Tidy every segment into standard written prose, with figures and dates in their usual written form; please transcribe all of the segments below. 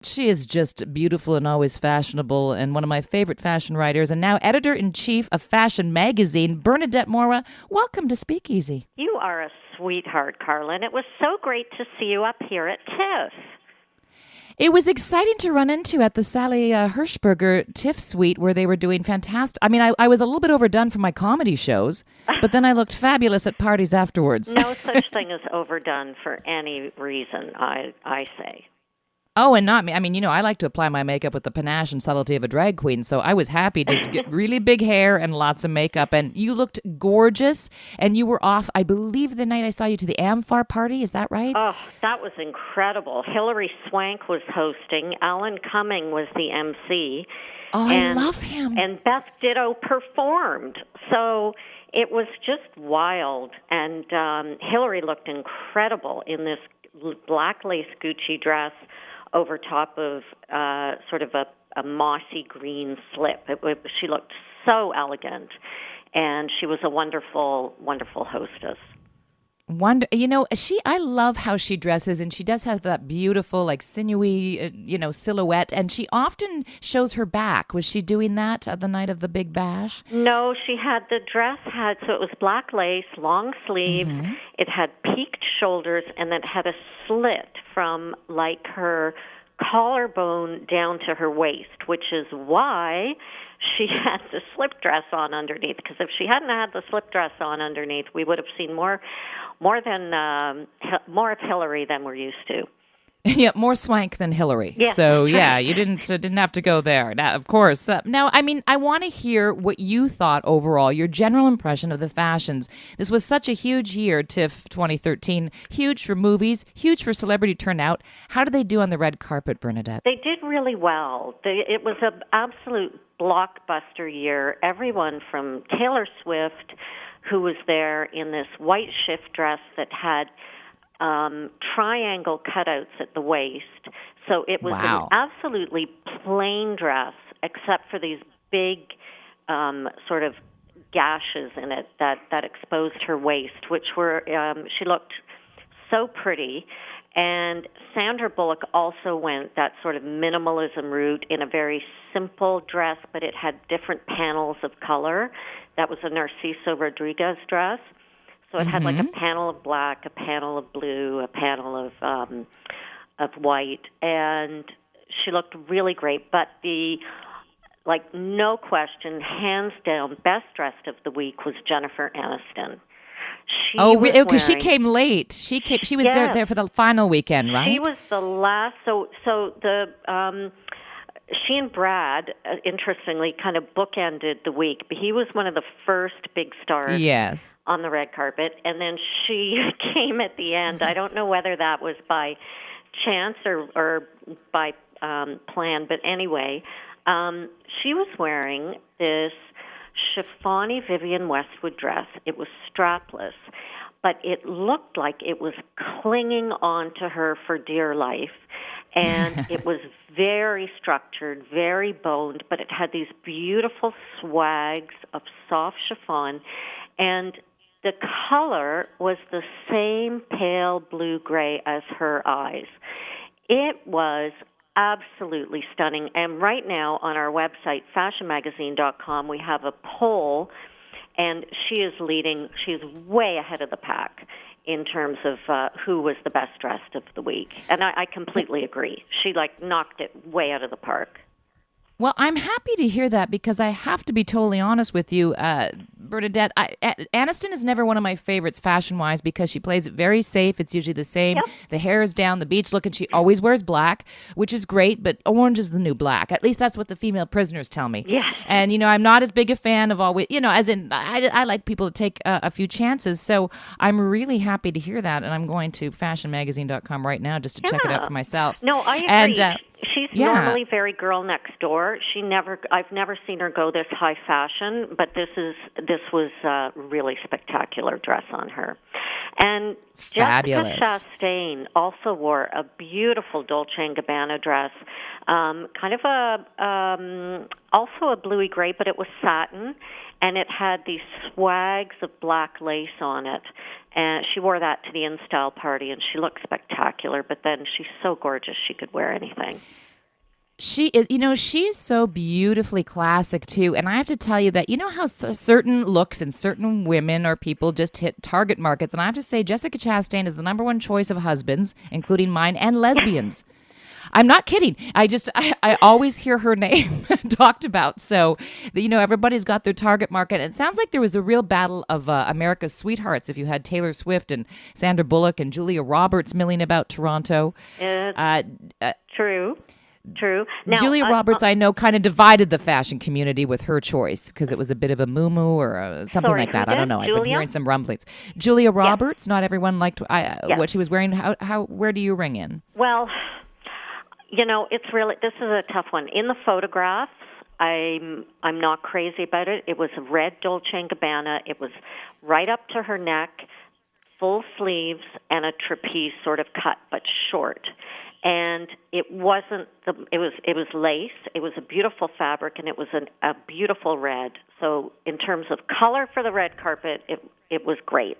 She is just beautiful and always fashionable, and one of my favorite fashion writers, and now editor-in-chief of Fashion Magazine, Bernadette Morra. Welcome to Speakeasy. You are a sweetheart, Carla, and it was so great to see you up here at TIFF. It was exciting to run into at the Sally Hershberger TIFF suite where they were doing fantastic. I mean, I was a little bit overdone for my comedy shows, but then I looked fabulous at parties afterwards. No such thing as overdone for any reason, I say. Oh, and not me. I mean, I like to apply my makeup with the panache and subtlety of a drag queen, so I was happy just to get really big hair and lots of makeup. And you looked gorgeous, and you were off, I believe, the night I saw you to the Amphar party. Is that right? Oh, that was incredible. Hilary Swank was hosting. Alan Cumming was the MC. Oh, I love him. And Beth Ditto performed. So it was just wild. And Hilary looked incredible in this black lace Gucci dress over top of sort of a mossy green slip. She looked so elegant, and she was a wonderful, wonderful hostess. I love how she dresses, and she does have that beautiful, like, sinewy, silhouette, and she often shows her back. Was she doing that the night of the Big Bash? No, the dress so it was black lace, long sleeves, it had peaked shoulders, and then had a slit from, like, her collarbone down to her waist, which is why she had the slip dress on underneath, because if she hadn't had the slip dress on underneath, we would have seen more of Hilary than we're used to. Yeah, more Swank than Hilary. Yeah. So yeah, you didn't have to go there. Now, of course. Now, I mean, I want to hear what you thought overall, your general impression of the fashions. This was such a huge year, TIFF 2013. Huge for movies, huge for celebrity turnout. How did they do on the red carpet, Bernadette? They did really well. It was an absolute blockbuster year. Everyone from Taylor Swift, who was there in this white shift dress that had triangle cutouts at the waist. So it was an absolutely plain dress, except for these big sort of gashes in it that exposed her waist, which were, she looked so pretty. And Sandra Bullock also went that sort of minimalism route in a very simple dress, but it had different panels of color. That was a Narciso Rodriguez dress. So it had like a panel of black, a panel of blue, a panel of white, and she looked really great. But no question, hands down, best dressed of the week was Jennifer Aniston. Because she came late. She was there for the final weekend, right? She was the last. So she and Brad, interestingly, kind of bookended the week. But he was one of the first big stars on the red carpet. And then she came at the end. I don't know whether that was by chance or by plan. But anyway, she was wearing this chiffony Vivienne Westwood dress. It was strapless, but it looked like it was clinging on to her for dear life. And it was very structured, very boned, but it had these beautiful swags of soft chiffon. And the color was the same pale blue-gray as her eyes. It was absolutely stunning. And right now on our website, fashionmagazine.com, we have a poll, and she is leading. She is way ahead of the pack in terms of who was the best dressed of the week. And I completely agree. She, knocked it way out of the park. Well, I'm happy to hear that because I have to be totally honest with you, Bernadette. Aniston is never one of my favorites fashion-wise because she plays it very safe. It's usually the same. Yep. The hair is down, the beach look, and she always wears black, which is great, but orange is the new black. At least that's what the female prisoners tell me. Yeah. And, I'm not as big a fan of always, as in, I like people to take a few chances. So I'm really happy to hear that, and I'm going to fashionmagazine.com right now just to check it out for myself. No, I agree. And, she's normally very girl next door. I've never seen her go this high fashion, but this was a really spectacular dress on her. And fabulous. Jessica Chastain also wore a beautiful Dolce & Gabbana dress, kind of also a bluey gray, but it was satin, and it had these swags of black lace on it. And she wore that to the in-style party, and she looked spectacular, but then she's so gorgeous she could wear anything. She is, she's so beautifully classic too. And I have to tell you that, how certain looks and certain women or people just hit target markets. And I have to say, Jessica Chastain is the number one choice of husbands, including mine, and lesbians. I'm not kidding. I always hear her name talked about. So, everybody's got their target market. And it sounds like there was a real battle of America's sweethearts if you had Taylor Swift and Sandra Bullock and Julia Roberts milling about Toronto. True. Now, Julia Roberts, I know, kind of divided the fashion community with her choice because it was a bit of a moo-moo or something like that. I don't know. I've been hearing some rumblings. Julia Roberts, not everyone liked what she was wearing. Where do you ring in? Well, this is a tough one. In the photographs, I'm not crazy about it. It was a red Dolce & Gabbana. It was right up to her neck, full sleeves, and a trapeze sort of cut, but short. And it wasn't it was lace. It was a beautiful fabric, and it was a beautiful red. So in terms of color for the red carpet, it was great.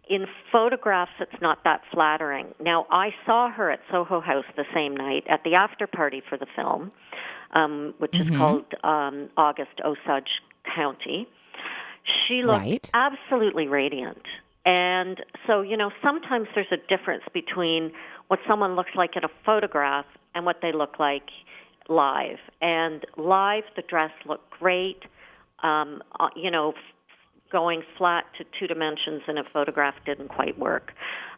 In photographs, it's not that flattering. Now, I saw her at Soho House the same night at the after party for the film, which is called August Osage County. She looked absolutely radiant. And so, sometimes there's a difference between what someone looks like in a photograph and what they look like live. And live, the dress looked great. Going flat to two dimensions in a photograph didn't quite work.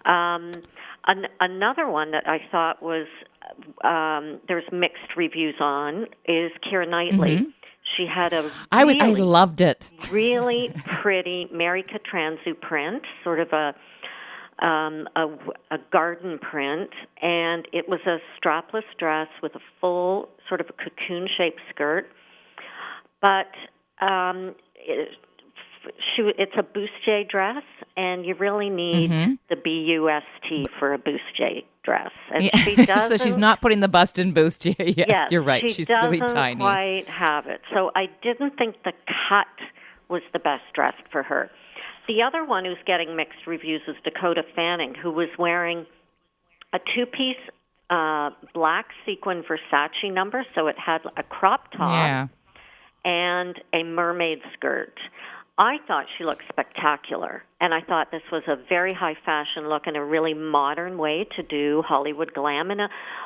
Another one that I thought was there's mixed reviews on is Keira Knightley. She had I loved it. Really pretty Mary Katranzu print, sort of a garden print, and it was a strapless dress with a full sort of a cocoon-shaped skirt. But it's a bustier dress, and you really need the B-U-S-T for a bustier dress. And she doesn't, so she's not putting the bust in bustier. Yes, you're right. She's really tiny. She doesn't quite have it. So I didn't think the cut was the best dress for her. The other one who's getting mixed reviews is Dakota Fanning, who was wearing a two-piece black sequin Versace number, so it had a crop top and a mermaid skirt. I thought she looked spectacular, and I thought this was a very high fashion look and a really modern way to do Hollywood glam. And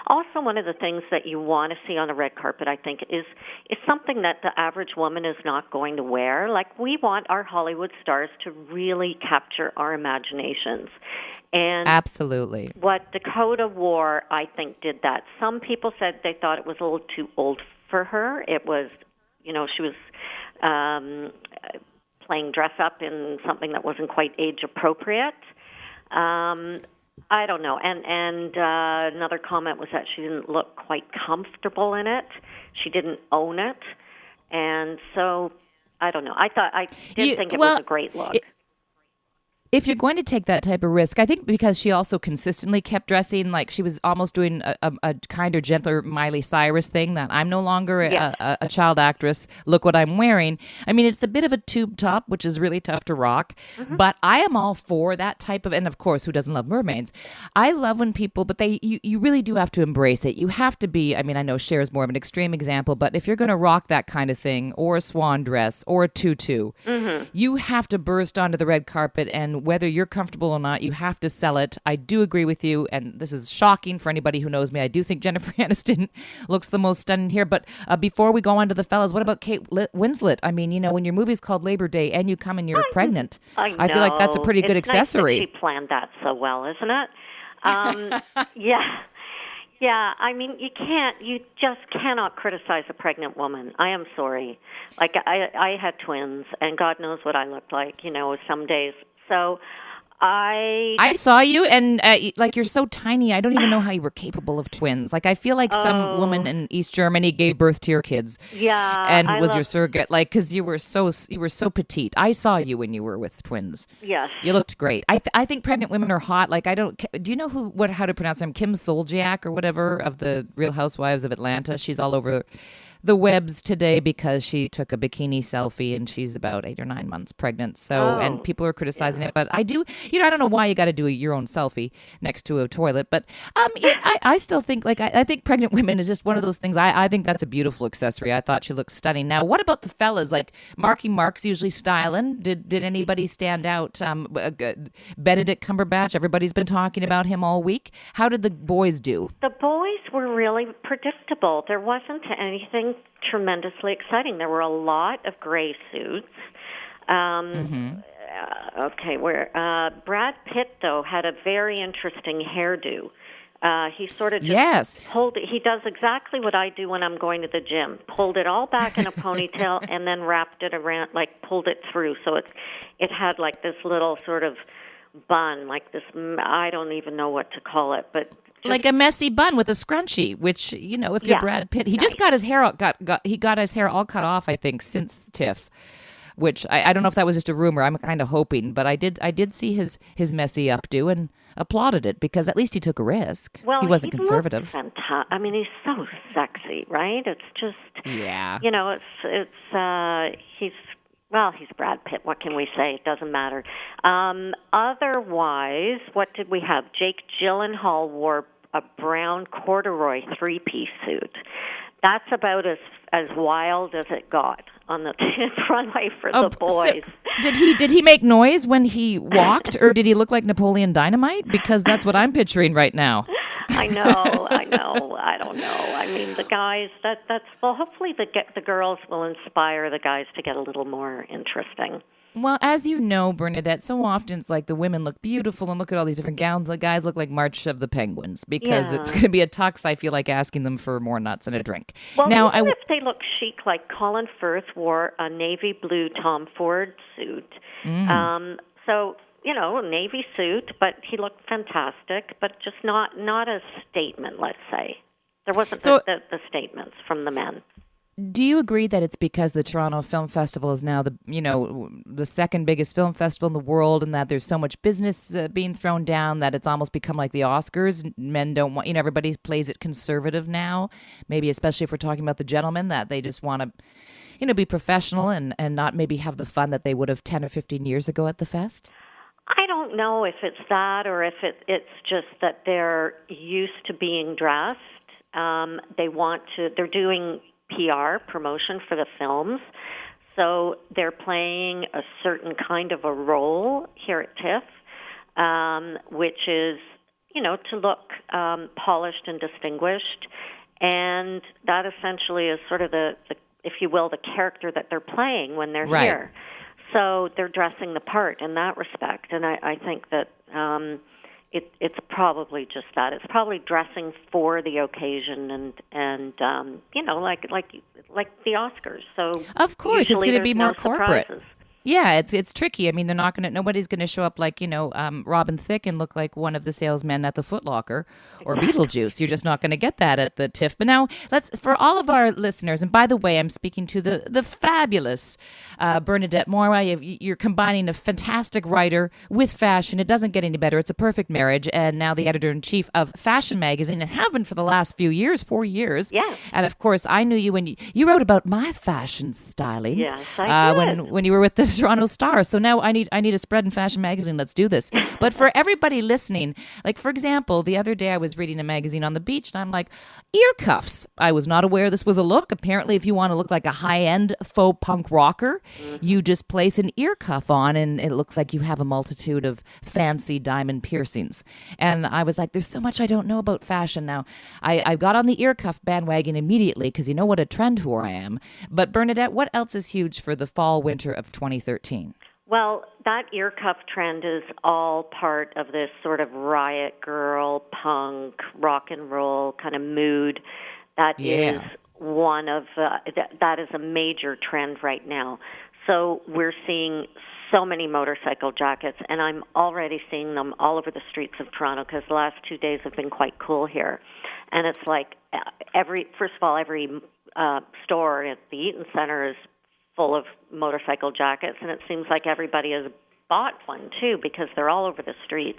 also one of the things that you want to see on a red carpet, I think, is something that the average woman is not going to wear. Like, we want our Hollywood stars to really capture our imaginations. And absolutely, what Dakota wore, I think, did that. Some people said they thought it was a little too old for her. It was, she was playing dress up in something that wasn't quite age appropriate. I don't know. And another comment was that she didn't look quite comfortable in it. She didn't own it. And so, I don't know. I did think it was a great look. If you're going to take that type of risk, I think because she also consistently kept dressing like she was almost doing a kinder, gentler Miley Cyrus thing, that I'm no longer a child actress, look what I'm wearing. I mean, it's a bit of a tube top, which is really tough to rock, but I am all for that type of, and of course, who doesn't love mermaids? I love when people, but you really do have to embrace it. You have to be, I mean, I know Cher is more of an extreme example, but if you're going to rock that kind of thing, or a swan dress, or a tutu, you have to burst onto the red carpet, and whether you're comfortable or not, you have to sell it. I do agree with you, and this is shocking for anybody who knows me. I do think Jennifer Aniston looks the most stunning here. But before we go on to the fellas, what about Kate Winslet? I mean, when your movie's called Labor Day and you come and you're pregnant, I feel like that's a pretty good accessory. Nice that she planned that so well, isn't it? Yeah, I mean, you just cannot criticize a pregnant woman. I am sorry. Like, I had twins, and God knows what I looked like, some days. So I saw you, and like, you're so tiny. I don't even know how you were capable of twins. Like, I feel like some woman in East Germany gave birth to your kids. Yeah, and was your surrogate. Like, because you were so petite. I saw you when you were with twins. Yes, you looked great. I think pregnant women are hot. Like, do you know how to pronounce them? Kim Soljiak or whatever of the Real Housewives of Atlanta. She's all over the webs today because she took a bikini selfie and she's about 8 or 9 months pregnant. So, and people are criticizing it. But I do, I don't know why you got to do your own selfie next to a toilet. But I still think, I think pregnant women is just one of those things. I think that's a beautiful accessory. I thought she looked stunning. Now, what about the fellas? Like Marky Mark's usually styling. Did anybody stand out? Benedict Cumberbatch. Everybody's been talking about him all week. How did the boys do? The boys were really predictable. There wasn't anything tremendously exciting. There were a lot of gray suits. Brad Pitt, though, had a very interesting hairdo. He sort of just pulled it. He does exactly what I do when I'm going to the gym. Pulled it all back in a ponytail and then wrapped it around, pulled it through. So it had this little sort of bun, this, I don't even know what to call it, but like a messy bun with a scrunchie, which, if you're Brad Pitt, he just got his hair he got his hair all cut off, I think, since TIFF, which I don't know if that was just a rumor. I'm kind of hoping, but I did see his messy updo and applauded it because at least he took a risk. Well, he wasn't conservative. I mean, he's so sexy, right? It's just, he's Brad Pitt. What can we say? It doesn't matter. Otherwise, what did we have? Jake Gyllenhaal wore a brown corduroy three-piece suit. That's about as wild as it got on the runway for the boys. So did he make noise when he walked, or did he look like Napoleon Dynamite? Because that's what I'm picturing right now. I know. I don't know. I mean, the guys. Hopefully the girls will inspire the guys to get a little more interesting. Well, as you know, Bernadette, so often it's like the women look beautiful and look at all these different gowns. The guys look like March of the Penguins because it's going to be a tux. I feel like asking them for more nuts and a drink. Well, now, even if they look chic, like Colin Firth wore a navy blue Tom Ford suit. So, navy suit, but he looked fantastic, but just not a statement, let's say. There wasn't the statements from the men. Do you agree that it's because the Toronto Film Festival is now the second biggest film festival in the world, and that there's so much business being thrown down that it's almost become like the Oscars? Men don't want, everybody plays it conservative now. Maybe especially if we're talking about the gentlemen, that they just want to, be professional and not maybe have the fun that they would have 10 or 15 years ago at the fest. I don't know if it's that or if it's just that they're used to being dressed. They're doing PR promotion for the films, so they're playing a certain kind of a role here at TIFF, which is, to look polished and distinguished, and that essentially is sort of the if you will, the character that they're playing when they're here. So they're dressing the part in that respect, and I think that it's probably just that. It's probably dressing for the occasion, and like the Oscars. So of course, it's going to be more corporate. Surprises. Yeah, it's tricky. I mean, nobody's going to show up like, Robin Thicke and look like one of the salesmen at the Foot Locker or Beetlejuice. You're just not going to get that at the TIFF. But now, for all of our listeners, and by the way, I'm speaking to the fabulous Bernadette Morra. You're combining a fantastic writer with fashion. It doesn't get any better. It's a perfect marriage. And now the editor-in-chief of Fashion Magazine, and have been for the last 4 years. Yeah. And of course, I knew you when you wrote about my fashion stylings. Yes, I did. When you were with the Toronto Star. So now I need a spread in Fashion Magazine. Let's do this. But for everybody listening, like for example, the other day I was reading a magazine on the beach and I'm like, ear cuffs. I was not aware this was a look. Apparently, if you want to look like a high-end faux punk rocker, you just place an ear cuff on and it looks like you have a multitude of fancy diamond piercings. And I was like, there's so much I don't know about fashion now. I got on the ear cuff bandwagon immediately because you know what a trend whore I am. But Bernadette, what else is huge for the fall-winter of 2013? Well, that ear cuff trend is all part of this sort of riot girl, punk, rock and roll kind of mood. That is one of that is a major trend right now. So we're seeing so many motorcycle jackets, and I'm already seeing them all over the streets of Toronto because the last 2 days have been quite cool here. And it's like every store at the Eaton Centre is full of motorcycle jackets, and it seems like everybody has bought one too because they're all over the streets.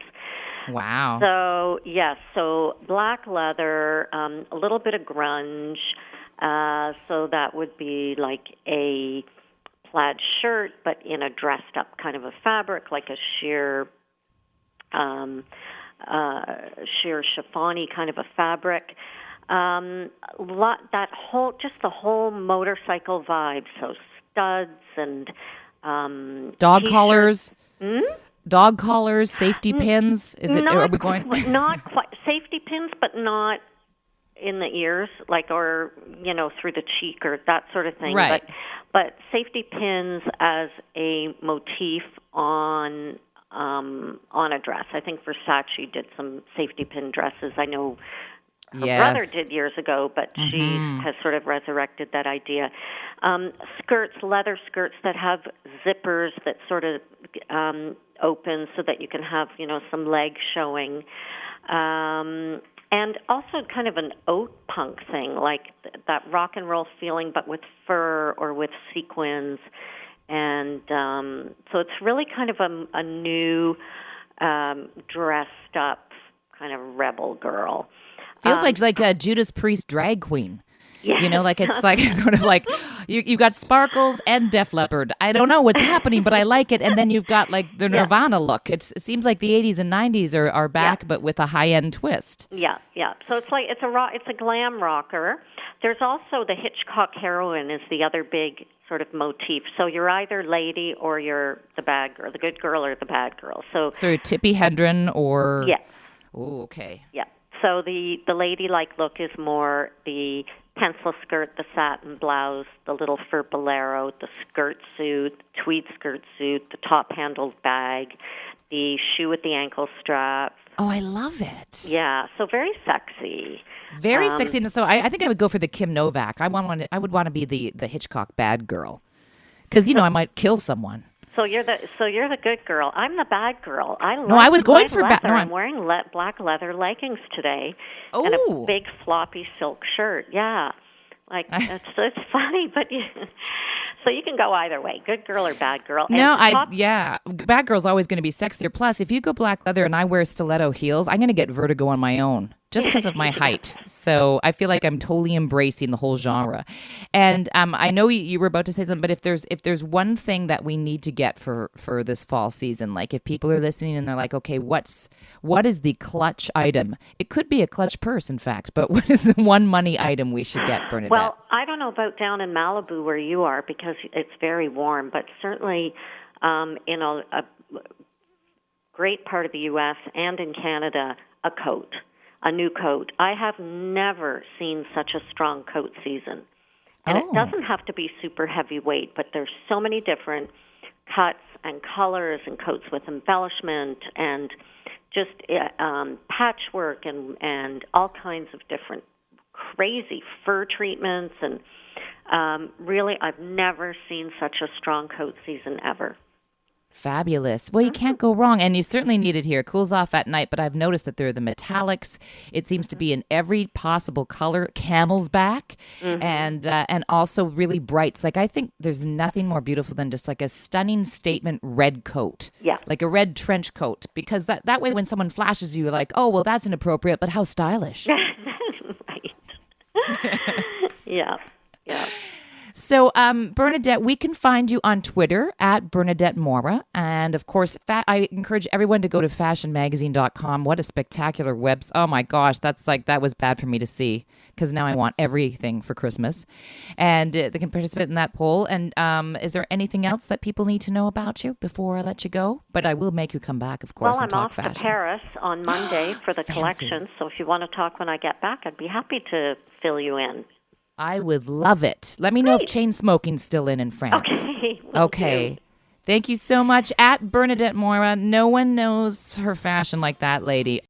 Wow. So yes, so black leather, a little bit of grunge, So that would be like a plaid shirt, but in a dressed up kind of a fabric, like a sheer chiffon-y kind of a fabric. The whole motorcycle vibe. So studs and dog t-shirts. collars. Dog collars, safety pins. Is it? Are we going? Not quite safety pins, but not in the ears, like, or through the cheek or that sort of thing. Right. But safety pins as a motif on a dress. I think Versace did some safety pin dresses. I know her brother did years ago, but she has sort of resurrected that idea. Skirts, leather skirts that have zippers that sort of open so that you can have, some leg showing. And also kind of an oat punk thing, like that rock and roll feeling, but with fur or with sequins. And so it's really kind of a new dressed up kind of rebel girl. Feels like a Judas Priest drag queen. Yeah. Like it's like sort of like you've got sparkles and Def Leppard. I don't know what's happening, but I like it. And then you've got like the Nirvana look. It seems like the 80s and 90s are back, but with a high-end twist. Yeah. So it's a glam rocker. There's also the Hitchcock heroine is the other big sort of motif. So you're either lady or you're the bad girl, the good girl or the bad girl. So Tippi Hedren or Oh, okay. Yeah. So the ladylike look is more the pencil skirt, the satin blouse, the little fur bolero, the skirt suit, tweed skirt suit, the top-handled bag, the shoe with the ankle strap. Oh, I love it. Yeah, so very sexy. Very sexy. And so I think I would go for the Kim Novak. I would want to be the Hitchcock bad girl because I might kill someone. So you're the good girl. I'm the bad girl. I was going for bad. No, I'm wearing black leather leggings today and a big floppy silk shirt. Yeah, it's funny, but so you can go either way, good girl or bad girl. Bad girl's always going to be sexier. Plus, if you go black leather and I wear stiletto heels, I'm going to get vertigo on my own. Just because of my height. So I feel like I'm totally embracing the whole genre. And I know you were about to say something, but if there's one thing that we need to get for this fall season, like if people are listening and they're like, okay, what is the clutch item? It could be a clutch purse, in fact, but what is the one money item we should get, Bernadette? Well, I don't know about down in Malibu where you are because it's very warm, but certainly in a great part of the U.S. and in Canada, a new coat. I have never seen such a strong coat season. And it doesn't have to be super heavyweight, but there's so many different cuts and colors and coats with embellishment and just patchwork and all kinds of different crazy fur treatments. And really, I've never seen such a strong coat season ever. Fabulous. Well, you can't go wrong. And you certainly need it here. It cools off at night, but I've noticed that there are the metallics. It seems to be in every possible color, camel's back, and also really brights. Like, I think there's nothing more beautiful than just like a stunning statement red coat. Yeah. Like a red trench coat. Because that way when someone flashes you, you're like, oh, well, that's inappropriate, but how stylish. Right. Yeah. So, Bernadette, we can find you on Twitter at Bernadette Morra. And, of course, I encourage everyone to go to fashionmagazine.com. What a spectacular website. Oh, my gosh, that was bad for me to see because now I want everything for Christmas. And they can participate in that poll. And is there anything else that people need to know about you before I let you go? But I will make you come back, of course, and talk fashion. Well, I'm off to Paris on Monday for the collection. So if you want to talk when I get back, I'd be happy to fill you in. I would love it. Let me know if chain smoking's still in France. Okay. Okay. Thank you so much. At Bernadette Morra. No one knows her fashion like that lady.